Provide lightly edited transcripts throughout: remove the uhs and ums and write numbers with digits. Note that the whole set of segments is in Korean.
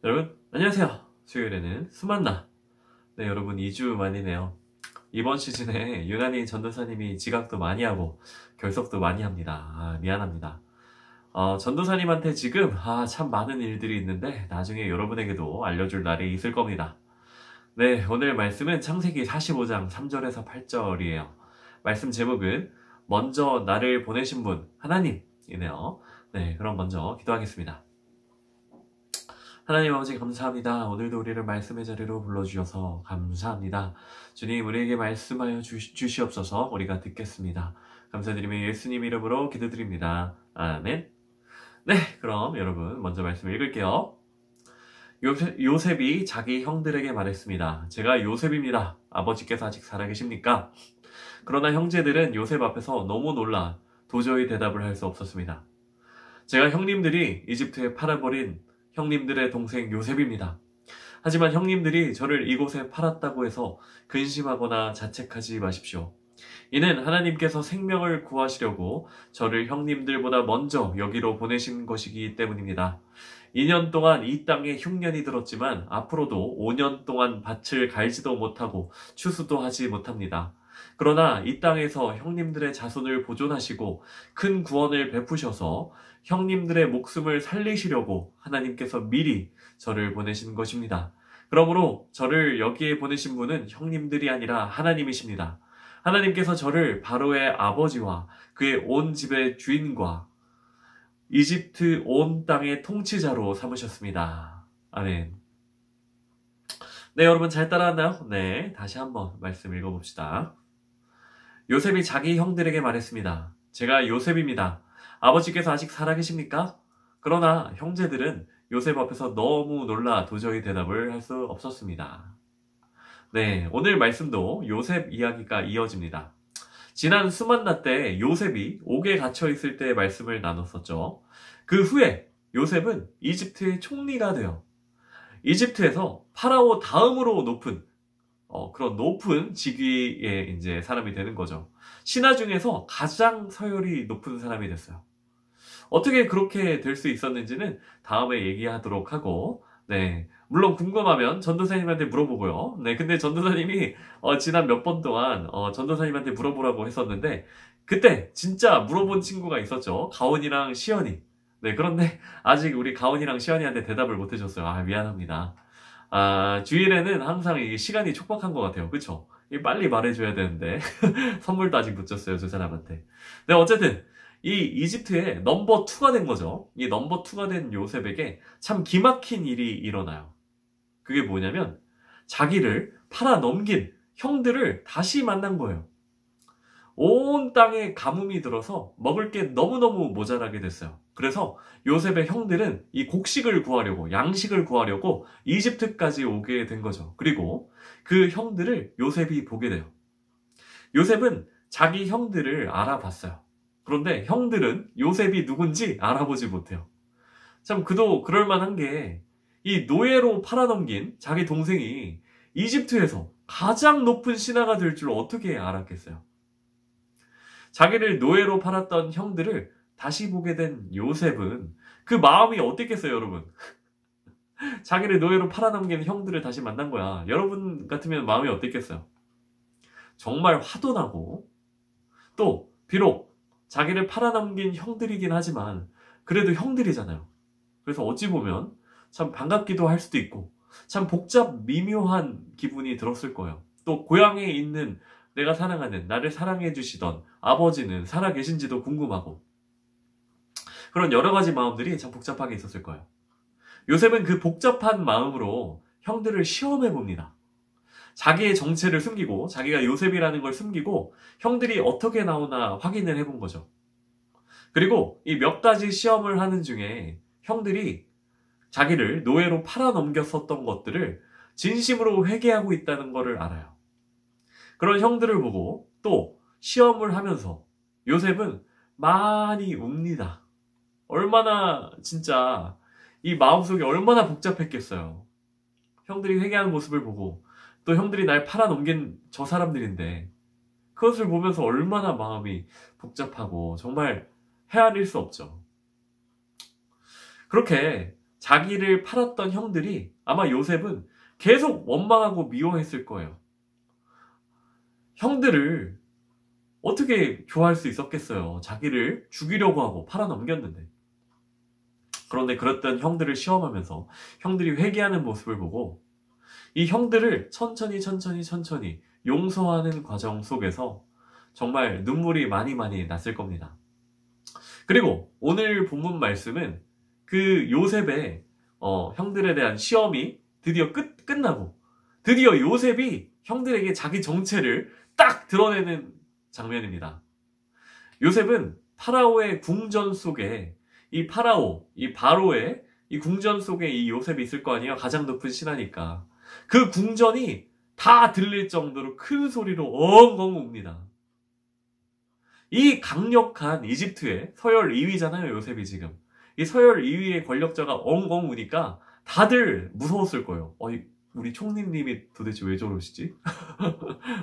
여러분 안녕하세요. 수요일에는 수만나. 네, 여러분 2주 만이네요. 이번 시즌에 유난히 전도사님이 지각도 많이 하고 결석도 많이 합니다. 미안합니다. 전도사님한테 지금 참 많은 일들이 있는데 나중에 여러분에게도 알려줄 날이 있을 겁니다. 네, 오늘 말씀은 창세기 45장 3절에서 8절이에요. 말씀 제목은 먼저 나를 보내신 분 하나님이네요. 네, 그럼 먼저 기도하겠습니다. 하나님 아버지 감사합니다. 오늘도 우리를 말씀의 자리로 불러주셔서 감사합니다. 주님 우리에게 말씀하여 주시옵소서. 우리가 듣겠습니다. 감사드리며 예수님 이름으로 기도드립니다. 아멘. 네, 그럼 여러분 먼저 말씀 읽을게요. 요셉이 자기 형들에게 말했습니다. 제가 요셉입니다. 아버지께서 아직 살아계십니까? 그러나 형제들은 요셉 앞에서 너무 놀라 도저히 대답을 할 수 없었습니다. 제가 형님들이 이집트에 팔아버린 형님들의 동생 요셉입니다. 하지만 형님들이 저를 이곳에 팔았다고 해서 근심하거나 자책하지 마십시오. 이는 하나님께서 생명을 구하시려고 저를 형님들보다 먼저 여기로 보내신 것이기 때문입니다. 2년 동안 이 땅에 흉년이 들었지만 앞으로도 5년 동안 밭을 갈지도 못하고 추수도 하지 못합니다. 그러나 이 땅에서 형님들의 자손을 보존하시고 큰 구원을 베푸셔서 형님들의 목숨을 살리시려고 하나님께서 미리 저를 보내신 것입니다. 그러므로 저를 여기에 보내신 분은 형님들이 아니라 하나님이십니다. 하나님께서 저를 바로의 아버지와 그의 온 집의 주인과 이집트 온 땅의 통치자로 삼으셨습니다. 아멘. 네, 여러분 잘 따라왔나요? 네, 다시 한번 말씀 읽어봅시다. 요셉이 자기 형들에게 말했습니다. 제가 요셉입니다. 아버지께서 아직 살아계십니까? 그러나 형제들은 요셉 앞에서 너무 놀라 도저히 대답을 할 수 없었습니다. 네, 오늘 말씀도 요셉 이야기가 이어집니다. 지난 수만나 때 요셉이 옥에 갇혀 있을 때의 말씀을 나눴었죠. 그 후에 요셉은 이집트의 총리가 되어 이집트에서 파라오 다음으로 높은 그런 높은 직위의 이제 사람이 되는 거죠. 신하 중에서 가장 서열이 높은 사람이 됐어요. 어떻게 그렇게 될 수 있었는지는 다음에 얘기하도록 하고, 네. 물론 궁금하면 전도사님한테 물어보고요. 네. 근데 전도사님이, 지난 몇 번 동안, 전도사님한테 물어보라고 했었는데, 그때 진짜 물어본 친구가 있었죠. 가온이랑 시연이. 네. 그런데 아직 우리 가온이랑 시연이한테 대답을 못 해줬어요. 미안합니다. 주일에는 항상 이 시간이 촉박한 것 같아요. 그쵸? 빨리 말해줘야 되는데. 선물도 아직 못 줬어요. 두 사람한테. 네. 어쨌든. 이 이집트의 넘버 2가 된 거죠. 이 넘버 2가 된 요셉에게 참 기막힌 일이 일어나요. 그게 뭐냐면 자기를 팔아 넘긴 형들을 다시 만난 거예요. 온 땅에 가뭄이 들어서 먹을 게 너무너무 모자라게 됐어요. 그래서 요셉의 형들은 이 곡식을 구하려고, 양식을 구하려고 이집트까지 오게 된 거죠. 그리고 그 형들을 요셉이 보게 돼요. 요셉은 자기 형들을 알아봤어요. 그런데 형들은 요셉이 누군지 알아보지 못해요. 참 그도 그럴만한 게 이 노예로 팔아넘긴 자기 동생이 이집트에서 가장 높은 신하가 될 줄 어떻게 알았겠어요. 자기를 노예로 팔았던 형들을 다시 보게 된 요셉은 그 마음이 어땠겠어요, 여러분? 자기를 노예로 팔아넘긴 형들을 다시 만난 거야. 여러분 같으면 마음이 어땠겠어요? 정말 화도 나고 또 비록 자기를 팔아넘긴 형들이긴 하지만 그래도 형들이잖아요. 그래서 어찌 보면 참 반갑기도 할 수도 있고 참 복잡 미묘한 기분이 들었을 거예요. 또 고향에 있는 내가 사랑하는 나를 사랑해 주시던 아버지는 살아계신지도 궁금하고 그런 여러 가지 마음들이 참 복잡하게 있었을 거예요. 요셉은 그 복잡한 마음으로 형들을 시험해 봅니다. 자기의 정체를 숨기고 자기가 요셉이라는 걸 숨기고 형들이 어떻게 나오나 확인을 해본 거죠. 그리고 이 몇 가지 시험을 하는 중에 형들이 자기를 노예로 팔아넘겼었던 것들을 진심으로 회개하고 있다는 것을 알아요. 그런 형들을 보고 또 시험을 하면서 요셉은 많이 웁니다. 얼마나 진짜 이 마음속이 얼마나 복잡했겠어요. 형들이 회개하는 모습을 보고 또 형들이 날 팔아넘긴 저 사람들인데 그것을 보면서 얼마나 마음이 복잡하고 정말 헤아릴 수 없죠. 그렇게 자기를 팔았던 형들이 아마 요셉은 계속 원망하고 미워했을 거예요. 형들을 어떻게 좋아할 수 있었겠어요. 자기를 죽이려고 하고 팔아넘겼는데. 그런데 그랬던 형들을 시험하면서 형들이 회개하는 모습을 보고 이 형들을 천천히 용서하는 과정 속에서 정말 눈물이 많이 났을 겁니다. 그리고 오늘 본문 말씀은 그 요셉의 형들에 대한 시험이 드디어 끝나고 드디어 요셉이 형들에게 자기 정체를 딱 드러내는 장면입니다. 요셉은 파라오의 궁전 속에 이 바로의 이 궁전 속에 이 요셉이 있을 거 아니에요. 가장 높은 신하니까. 그 궁전이 다 들릴 정도로 큰 소리로 엉엉 웁니다. 이 강력한 이집트의 서열 2위잖아요, 요셉이 지금. 이 서열 2위의 권력자가 엉엉 우니까 다들 무서웠을 거예요. 우리 총리님이 도대체 왜 저러시지?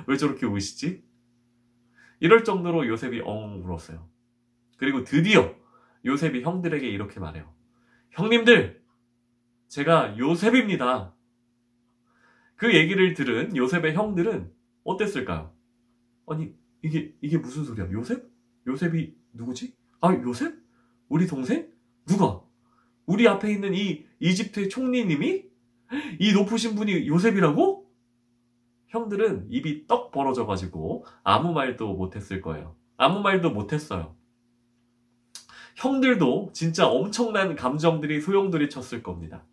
왜 저렇게 우시지? 이럴 정도로 요셉이 엉엉 울었어요. 그리고 드디어 요셉이 형들에게 이렇게 말해요. 형님들, 제가 요셉입니다. 그 얘기를 들은 요셉의 형들은 어땠을까요? 아니, 이게 무슨 소리야? 요셉? 요셉이 누구지? 아, 요셉? 우리 동생? 누가? 우리 앞에 있는 이 이집트의 총리님이? 이 높으신 분이 요셉이라고? 형들은 입이 떡 벌어져가지고 아무 말도 못했을 거예요. 아무 말도 못했어요. 형들도 진짜 엄청난 감정들이 소용돌이 쳤을 겁니다.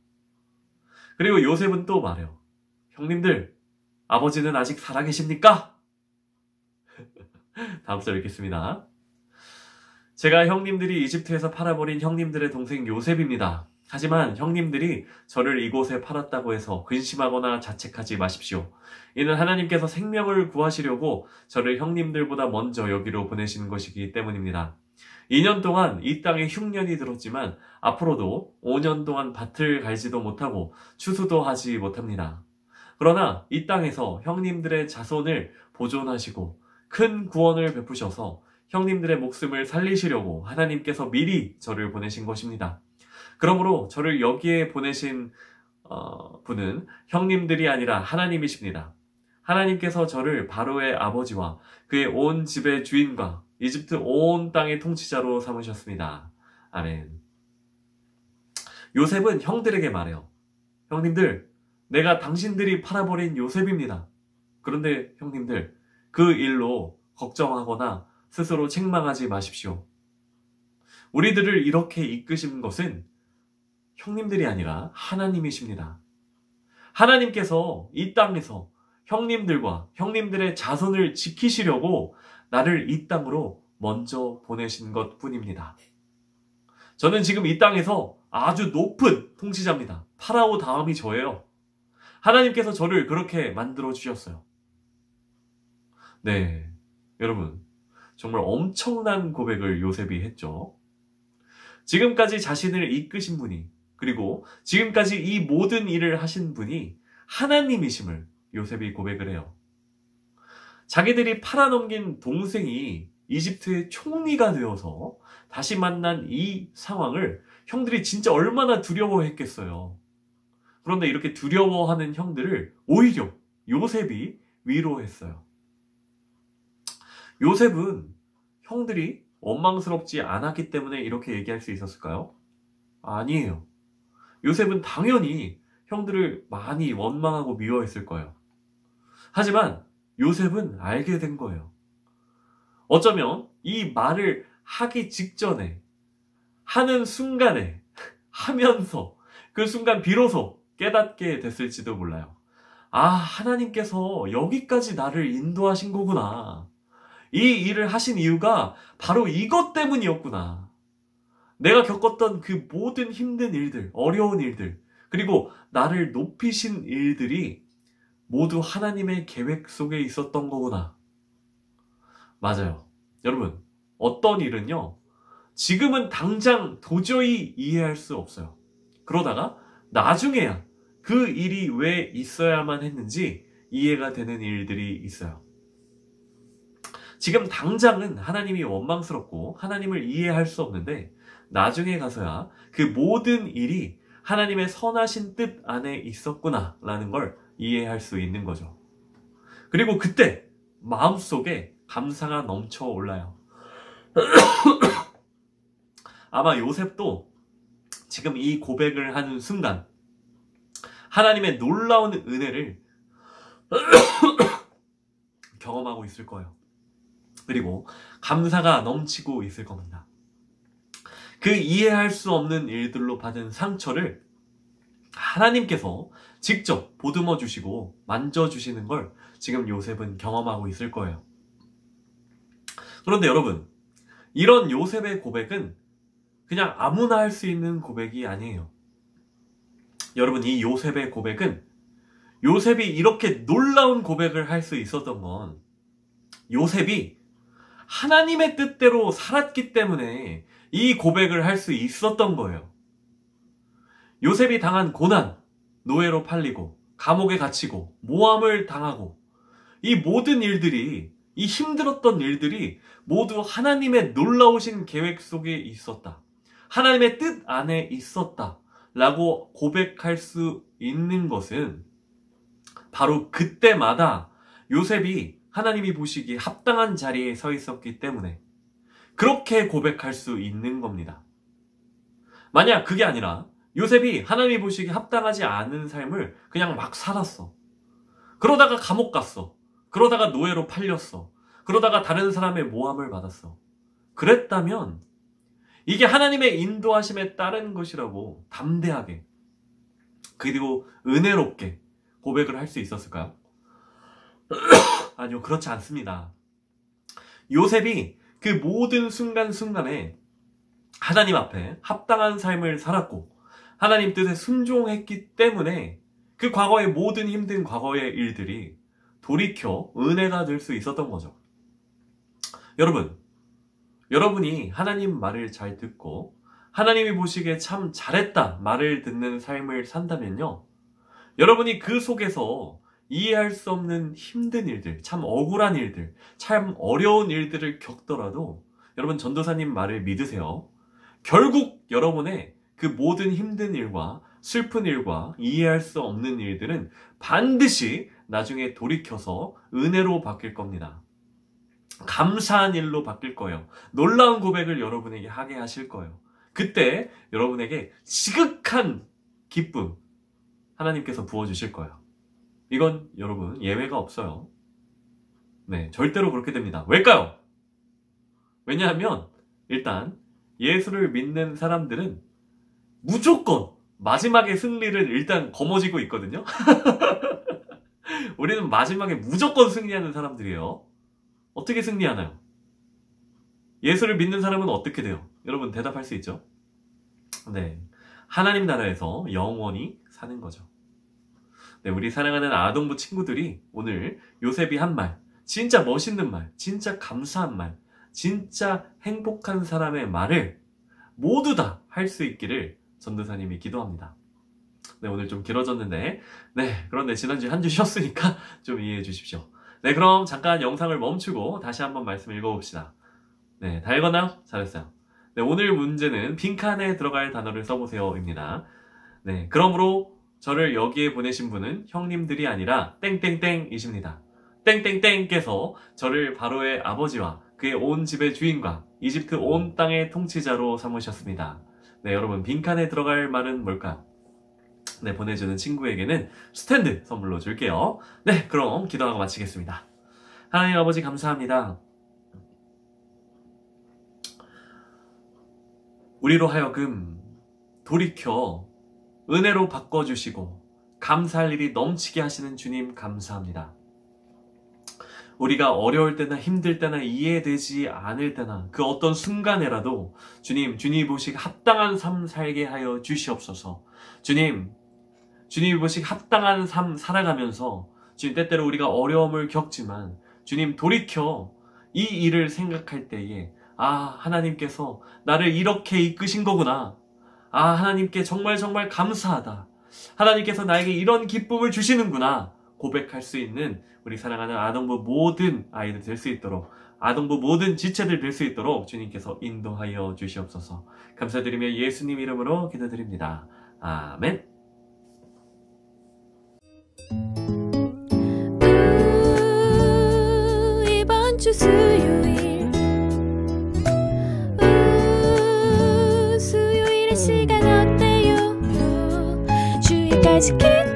그리고 요셉은 또 말해요. 형님들, 아버지는 아직 살아계십니까? 다음 절 읽겠습니다. 제가 형님들이 이집트에서 팔아버린 형님들의 동생 요셉입니다. 하지만 형님들이 저를 이곳에 팔았다고 해서 근심하거나 자책하지 마십시오. 이는 하나님께서 생명을 구하시려고 저를 형님들보다 먼저 여기로 보내신 것이기 때문입니다. 2년 동안 이 땅에 흉년이 들었지만 앞으로도 5년 동안 밭을 갈지도 못하고 추수도 하지 못합니다. 그러나 이 땅에서 형님들의 자손을 보존하시고 큰 구원을 베푸셔서 형님들의 목숨을 살리시려고 하나님께서 미리 저를 보내신 것입니다. 그러므로 저를 여기에 보내신 분은 형님들이 아니라 하나님이십니다. 하나님께서 저를 바로의 아버지와 그의 온 집의 주인과 이집트 온 땅의 통치자로 삼으셨습니다. 아멘. 요셉은 형들에게 말해요. 형님들, 내가 당신들이 팔아버린 요셉입니다. 그런데 형님들, 그 일로 걱정하거나 스스로 책망하지 마십시오. 우리들을 이렇게 이끄신 것은 형님들이 아니라 하나님이십니다. 하나님께서 이 땅에서 형님들과 형님들의 자손을 지키시려고 나를 이 땅으로 먼저 보내신 것 뿐입니다. 저는 지금 이 땅에서 아주 높은 통치자입니다. 파라오 다음이 저예요. 하나님께서 저를 그렇게 만들어 주셨어요. 네, 여러분, 정말 엄청난 고백을 요셉이 했죠. 지금까지 자신을 이끄신 분이, 그리고 지금까지 이 모든 일을 하신 분이 하나님이심을 요셉이 고백을 해요. 자기들이 팔아넘긴 동생이 이집트의 총리가 되어서 다시 만난 이 상황을 형들이 진짜 얼마나 두려워했겠어요. 그런데 이렇게 두려워하는 형들을 오히려 요셉이 위로했어요. 요셉은 형들이 원망스럽지 않았기 때문에 이렇게 얘기할 수 있었을까요? 아니에요. 요셉은 당연히 형들을 많이 원망하고 미워했을 거예요. 하지만 요셉은 알게 된 거예요. 어쩌면 이 말을 하기 직전에, 하는 순간에, 하면서 그 순간 비로소 깨닫게 됐을지도 몰라요. 아, 하나님께서 여기까지 나를 인도하신 거구나. 이 일을 하신 이유가 바로 이것 때문이었구나. 내가 겪었던 그 모든 힘든 일들, 어려운 일들, 그리고 나를 높이신 일들이 모두 하나님의 계획 속에 있었던 거구나. 맞아요. 여러분, 어떤 일은요, 지금은 당장 도저히 이해할 수 없어요. 그러다가 나중에야 그 일이 왜 있어야만 했는지 이해가 되는 일들이 있어요. 지금 당장은 하나님이 원망스럽고 하나님을 이해할 수 없는데 나중에 가서야 그 모든 일이 하나님의 선하신 뜻 안에 있었구나 라는 걸 이해할 수 있는 거죠. 그리고 그때 마음속에 감사가 넘쳐 올라요. 아마 요셉도 지금 이 고백을 하는 순간 하나님의 놀라운 은혜를 경험하고 있을 거예요. 그리고 감사가 넘치고 있을 겁니다. 그 이해할 수 없는 일들로 받은 상처를 하나님께서 직접 보듬어 주시고 만져주시는 걸 지금 요셉은 경험하고 있을 거예요. 그런데 여러분, 이런 요셉의 고백은 그냥 아무나 할 수 있는 고백이 아니에요. 여러분, 이 요셉의 고백은 요셉이 이렇게 놀라운 고백을 할 수 있었던 건 요셉이 하나님의 뜻대로 살았기 때문에 이 고백을 할 수 있었던 거예요. 요셉이 당한 고난, 노예로 팔리고 감옥에 갇히고 모함을 당하고 이 모든 일들이, 이 힘들었던 일들이 모두 하나님의 놀라우신 계획 속에 있었다. 하나님의 뜻 안에 있었다. 라고 고백할 수 있는 것은 바로 그때마다 요셉이 하나님이 보시기에 합당한 자리에 서 있었기 때문에 그렇게 고백할 수 있는 겁니다. 만약 그게 아니라 요셉이 하나님이 보시기에 합당하지 않은 삶을 그냥 막 살았어. 그러다가 감옥 갔어. 그러다가 노예로 팔렸어. 그러다가 다른 사람의 모함을 받았어. 그랬다면 이게 하나님의 인도하심에 따른 것이라고 담대하게 그리고 은혜롭게 고백을 할 수 있었을까요? 아니요, 그렇지 않습니다. 요셉이 그 모든 순간순간에 하나님 앞에 합당한 삶을 살았고 하나님 뜻에 순종했기 때문에 그 과거의 모든 힘든 과거의 일들이 돌이켜 은혜가 될 수 있었던 거죠. 여러분이 하나님 말을 잘 듣고 하나님이 보시기에 참 잘했다 말을 듣는 삶을 산다면요, 여러분이 그 속에서 이해할 수 없는 힘든 일들, 참 억울한 일들, 참 어려운 일들을 겪더라도 여러분, 전도사님 말을 믿으세요. 결국 여러분의 그 모든 힘든 일과 슬픈 일과 이해할 수 없는 일들은 반드시 나중에 돌이켜서 은혜로 바뀔 겁니다. 감사한 일로 바뀔 거예요. 놀라운 고백을 여러분에게 하게 하실 거예요. 그때 여러분에게 지극한 기쁨 하나님께서 부어주실 거예요. 이건 여러분 예외가 없어요. 네, 절대로 그렇게 됩니다. 왜일까요? 왜냐하면 일단 예수를 믿는 사람들은 무조건 마지막에 승리를 일단 거머쥐고 있거든요. 우리는 마지막에 무조건 승리하는 사람들이에요. 어떻게 승리하나요? 예수를 믿는 사람은 어떻게 돼요? 여러분 대답할 수 있죠? 네, 하나님 나라에서 영원히 사는 거죠. 네, 우리 사랑하는 아동부 친구들이 오늘 요셉이 한 말, 진짜 멋있는 말, 진짜 감사한 말, 진짜 행복한 사람의 말을 모두 다 할 수 있기를 전도사님이 기도합니다. 네, 오늘 좀 길어졌는데, 네, 그런데 지난주에 한 주 쉬었으니까 좀 이해해 주십시오. 네, 그럼 잠깐 영상을 멈추고 다시 한번 말씀 읽어봅시다. 네, 다 읽었나요? 잘했어요. 네, 오늘 문제는 빈칸에 들어갈 단어를 써보세요입니다. 네, 그러므로 저를 여기에 보내신 분은 형님들이 아니라 땡땡땡이십니다. 땡땡땡께서 저를 바로의 아버지와 그의 온 집의 주인과 이집트 온 땅의 통치자로 삼으셨습니다. 네, 여러분 빈칸에 들어갈 말은 뭘까요? 네, 보내주는 친구에게는 스탠드 선물로 줄게요. 네, 그럼 기도하고 마치겠습니다. 하나님 아버지 감사합니다. 우리로 하여금 돌이켜 은혜로 바꿔주시고 감사할 일이 넘치게 하시는 주님 감사합니다. 우리가 어려울 때나 힘들 때나 이해되지 않을 때나 그 어떤 순간에라도 주님이 보시기 합당한 삶 살게 하여 주시옵소서. 주님이 보시기 합당한 삶 살아가면서 주님 때때로 우리가 어려움을 겪지만 주님 돌이켜 이 일을 생각할 때에 하나님께서 나를 이렇게 이끄신 거구나. 하나님께 정말 감사하다. 하나님께서 나에게 이런 기쁨을 주시는구나. 고백할 수 있는 우리 사랑하는 아동부 모든 아이들 될 수 있도록, 아동부 모든 지체들 될 수 있도록 주님께서 인도하여 주시옵소서. 감사드리며 예수님 이름으로 기도드립니다. 아멘. 이번 주 수요일 수요일의 시간 어때요? 주일까지 기도